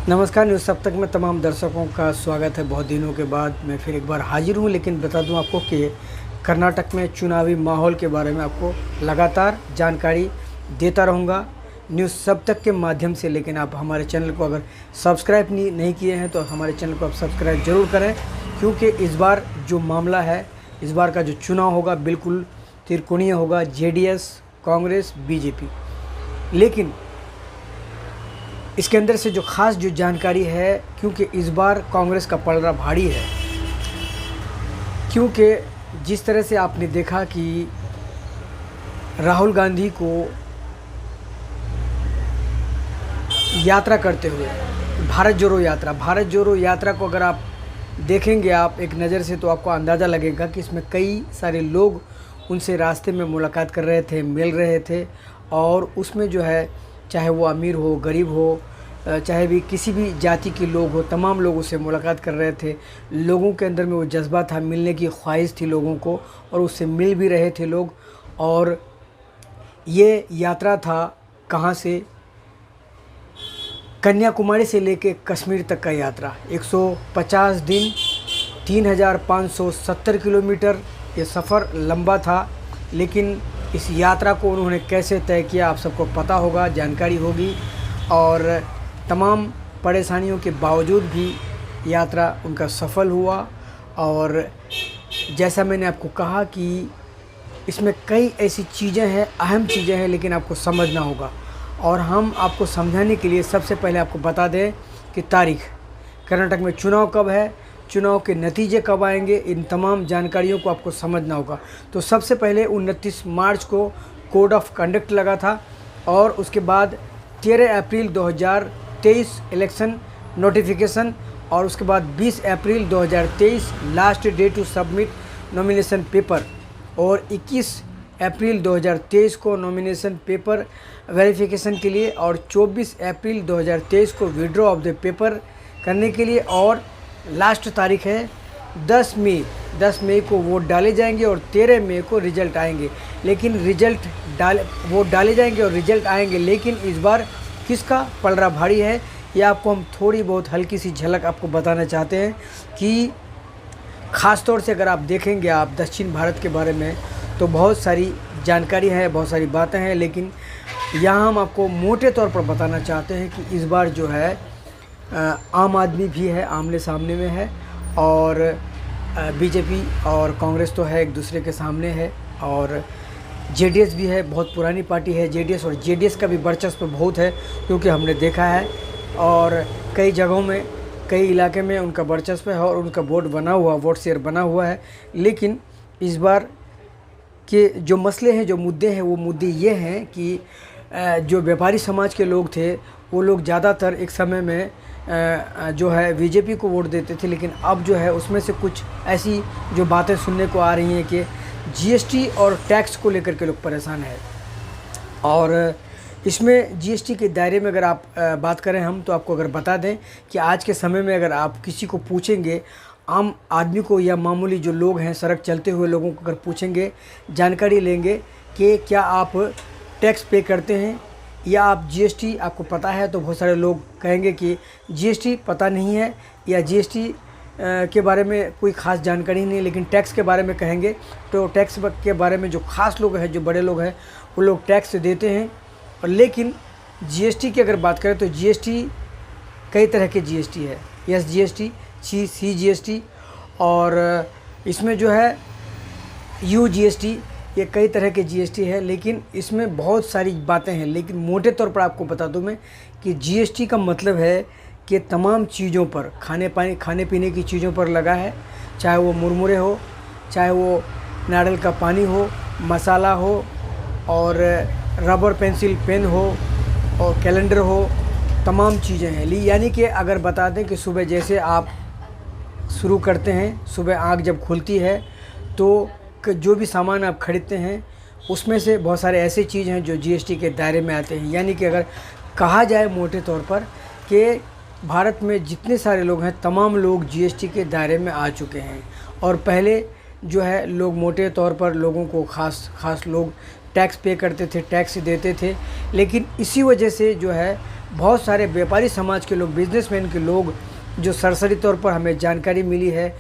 नमस्कार। न्यूज़ सब तक में तमाम दर्शकों का स्वागत है। बहुत दिनों के बाद मैं फिर एक बार हाजिर हूं, लेकिन बता दूं आपको कि कर्नाटक में चुनावी माहौल के बारे में आपको लगातार जानकारी देता रहूंगा न्यूज़ सब तक के माध्यम से। लेकिन आप हमारे चैनल को अगर सब्सक्राइब नहीं किए हैं तो हमारे चैनल को आप सब्सक्राइब ज़रूर करें, क्योंकि इस बार जो मामला है, इस बार का जो चुनाव होगा बिल्कुल त्रिकोणीय होगा, जेडीएस, कांग्रेस, बीजेपी। लेकिन इसके अंदर से जो ख़ास जो जानकारी है, क्योंकि इस बार कांग्रेस का पलड़ा भारी है, क्योंकि जिस तरह से आपने देखा कि राहुल गांधी को यात्रा करते हुए भारत जोड़ो यात्रा को अगर आप देखेंगे आप एक नज़र से, तो आपको अंदाज़ा लगेगा कि इसमें कई सारे लोग उनसे रास्ते में मुलाकात कर रहे थे, मिल रहे थे। और उसमें जो है, चाहे वो अमीर हो, गरीब हो, चाहे भी किसी भी जाति के लोग हो, तमाम लोग उससे मुलाकात कर रहे थे। लोगों के अंदर में वो जज्बा था, मिलने की ख्वाहिश थी लोगों को, और उससे मिल भी रहे थे लोग। और ये यात्रा था कहाँ से? कन्याकुमारी से लेके कश्मीर तक का यात्रा, 150 दिन, 3570 किलोमीटर ये सफ़र लंबा था। लेकिन इस यात्रा को उन्होंने कैसे तय किया आप सबको पता होगा, जानकारी होगी। और तमाम परेशानियों के बावजूद भी यात्रा उनका सफल हुआ। और जैसा मैंने आपको कहा कि इसमें कई ऐसी चीज़ें हैं, अहम चीज़ें हैं, लेकिन आपको समझना होगा। और हम आपको समझाने के लिए सबसे पहले आपको बता दें कि तारीख, कर्नाटक में चुनाव कब है, चुनाव के नतीजे कब आएंगे, इन तमाम जानकारियों को आपको समझना होगा। तो सबसे पहले 29 मार्च को कोड ऑफ कंडक्ट लगा था, और उसके बाद 13 अप्रैल 2023 इलेक्शन नोटिफिकेशन, और उसके बाद 20 April 2023 last day to submit nomination paper, और 21 अप्रैल 2023 को नॉमिनेशन पेपर वेरिफिकेशन के लिए, और 24 अप्रैल 2023 को विड्रॉ ऑफ द पेपर करने के लिए, और लास्ट तारीख है 10 मई। 10 मई को वोट डाले जाएंगे और 13 मई को रिजल्ट आएंगे। लेकिन वोट डाले जाएंगे और रिजल्ट आएंगे, लेकिन इस बार किसका पलड़ा भारी है, ये आपको हम थोड़ी बहुत हल्की सी झलक आपको बताना चाहते हैं। कि ख़ास तौर से अगर आप देखेंगे आप दक्षिण भारत के बारे में, तो बहुत सारी जानकारी है, बहुत सारी बातें हैं, लेकिन यहाँ हम आपको मोटे तौर पर बताना चाहते हैं कि इस बार जो है आम आदमी भी है, आमने सामने में है, और बीजेपी और कांग्रेस तो है एक दूसरे के सामने है, और जेडीएस भी है, बहुत पुरानी पार्टी है जेडीएस, और जेडीएस का भी वर्चस्व बहुत है, क्योंकि हमने देखा है और कई जगहों में, कई इलाके में उनका वर्चस्व है और उनका वोट शेयर बना हुआ है। लेकिन इस बार के जो मसले हैं, जो मुद्दे हैं, वो मुद्दे ये हैं कि जो व्यापारी समाज के लोग थे, वो लोग ज़्यादातर एक समय में जो है बीजेपी को वोट देते थे। लेकिन अब जो है उसमें से कुछ ऐसी जो बातें सुनने को आ रही हैं कि जीएसटी और टैक्स को लेकर के लोग परेशान हैं। और इसमें जीएसटी के दायरे में अगर आप बात करें हम, तो आपको अगर बता दें कि आज के समय में अगर आप किसी को पूछेंगे, आम आदमी को या मामूली जो लोग हैं, सड़क चलते हुए लोगों को अगर पूछेंगे, जानकारी लेंगे कि क्या आप टैक्स पे करते हैं या आप जीएसटी आपको पता है, तो बहुत सारे लोग कहेंगे कि जीएसटी पता नहीं है, या जीएसटी के बारे में कोई ख़ास जानकारी नहीं है। लेकिन टैक्स के बारे में कहेंगे, तो टैक्स के बारे में जो ख़ास लोग हैं, जो बड़े लोग हैं, वो लोग टैक्स देते हैं। और लेकिन जीएसटी की अगर बात करें, तो जीएसटी कई तरह के जीएसटी है, एसजीएसटी, सीजीएसटी, और इसमें जो है यूजीएसटी, ये कई तरह के जीएसटी है। लेकिन इसमें बहुत सारी बातें हैं, लेकिन मोटे तौर पर आपको बता दूं मैं कि जीएसटी का मतलब है कि तमाम चीज़ों पर, खाने पीने की चीज़ों पर लगा है, चाहे वो मुरमुरे हो, चाहे वो नारियल का पानी हो, मसाला हो, और रबर पेंसिल पेन हो, और कैलेंडर हो, तमाम चीज़ें हैं। यानी कि अगर बता दें कि सुबह जैसे आप शुरू करते हैं, सुबह आँख जब खुलती है, तो जो भी सामान आप खरीदते हैं, उसमें से बहुत सारे ऐसे चीज़ हैं जो जीएसटी के दायरे में आते हैं। यानी कि अगर कहा जाए मोटे तौर पर कि भारत में जितने सारे लोग हैं, तमाम लोग जीएसटी के दायरे में आ चुके हैं। और पहले जो है लोग मोटे तौर पर लोगों को खास लोग टैक्स पे करते थे, टैक्स देते थे। लेकिन इसी वजह से जो है बहुत सारे व्यापारी समाज के लोग, बिजनेसमैन के लोग जो सरसरी तौर पर हमें जानकारी मिली है,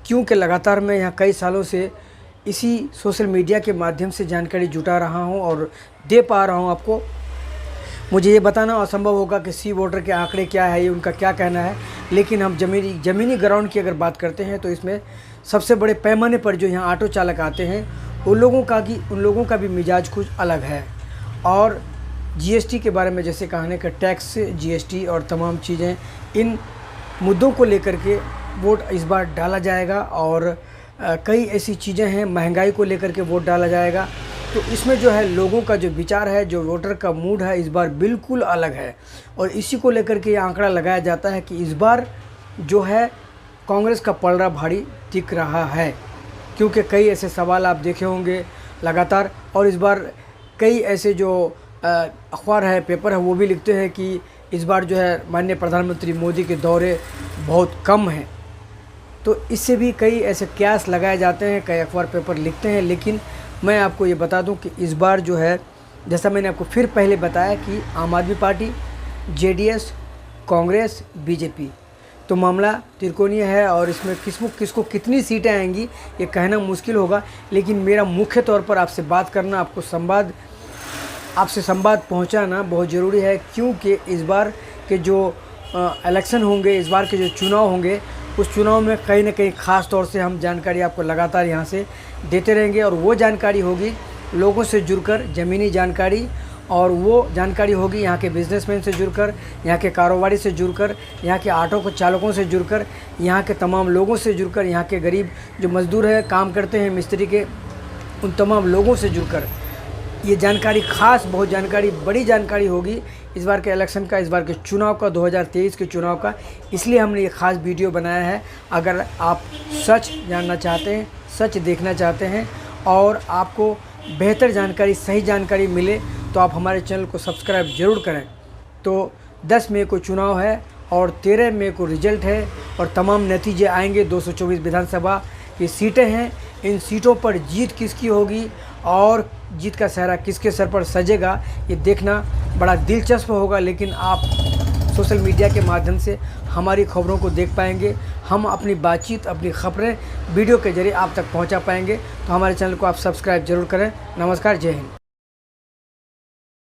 क्योंकि लगातार मैं यहाँ कई सालों से इसी सोशल मीडिया के माध्यम से जानकारी जुटा रहा हूँ और दे पा रहा हूँ आपको। मुझे ये बताना असंभव होगा कि सी वोटर के आंकड़े क्या है, ये उनका क्या कहना है, लेकिन हम ज़मीनी ग्राउंड की अगर बात करते हैं तो इसमें सबसे बड़े पैमाने पर जो यहाँ ऑटो चालक आते हैं उन लोगों का भी मिजाज कुछ अलग है। और जीएसटी के बारे में जैसे कहने का टैक्स, जीएसटी और तमाम चीज़ें, इन मुद्दों को लेकर के वोट इस बार डाला जाएगा। और कई ऐसी चीज़ें हैं, महंगाई को लेकर के वोट डाला जाएगा। तो इसमें जो है लोगों का जो विचार है, जो वोटर का मूड है, इस बार बिल्कुल अलग है। और इसी को लेकर के ये आंकड़ा लगाया जाता है कि इस बार जो है कांग्रेस का पलड़ा भारी टिक रहा है, क्योंकि कई ऐसे सवाल आप देखे होंगे लगातार। और इस बार कई ऐसे जो अखबार है, पेपर है, वो भी लिखते हैं कि इस बार जो है माननीय प्रधानमंत्री मोदी के दौरे बहुत कम हैं। तो इससे भी कई ऐसे कयास लगाए जाते हैं, कई अखबार पेपर लिखते हैं। लेकिन मैं आपको ये बता दूं कि इस बार जो है, जैसा मैंने आपको फिर पहले बताया कि आम आदमी पार्टी, जेडीएस, कांग्रेस, बीजेपी, तो मामला त्रिकोणीय है। और इसमें किसको कितनी सीटें आएंगी ये कहना मुश्किल होगा। लेकिन मेरा मुख्य तौर पर आपसे बात करना, आपसे संवाद पहुंचाना बहुत ज़रूरी है, क्योंकि इस बार के जो इलेक्शन होंगे, इस बार के जो चुनाव होंगे, उस चुनाव में कहीं ना कहीं ख़ास तौर से हम जानकारी आपको लगातार यहाँ से देते रहेंगे। और वो जानकारी होगी लोगों से जुड़कर, ज़मीनी जानकारी, और वो जानकारी होगी यहाँ के बिजनेसमैन से जुड़कर, यहाँ के कारोबारी से जुड़कर, यहाँ के ऑटो को चालकों से जुड़कर, यहाँ के तमाम लोगों से जुड़कर, यहाँ के गरीब जो मज़दूर है, काम करते हैं मिस्त्री के, उन तमाम लोगों से जुड़कर ये जानकारी खास, बहुत जानकारी, बड़ी जानकारी होगी इस बार के इलेक्शन का, इस बार के चुनाव का, 2023 के चुनाव का। इसलिए हमने ये ख़ास वीडियो बनाया है। अगर आप सच जानना चाहते हैं, सच देखना चाहते हैं और आपको बेहतर जानकारी, सही जानकारी मिले, तो आप हमारे चैनल को सब्सक्राइब ज़रूर करें। तो 10 मई को चुनाव है और 13 मई को रिजल्ट है और तमाम नतीजे आएंगे। 224 विधानसभा की सीटें हैं, इन सीटों पर जीत किसकी होगी और जीत का सेहरा किसके सर पर सजेगा, ये देखना बड़ा दिलचस्प होगा। लेकिन आप सोशल मीडिया के माध्यम से हमारी खबरों को देख पाएंगे, हम अपनी बातचीत, अपनी खबरें वीडियो के जरिए आप तक पहुंचा पाएंगे। तो हमारे चैनल को आप सब्सक्राइब जरूर करें। नमस्कार, जय हिंद।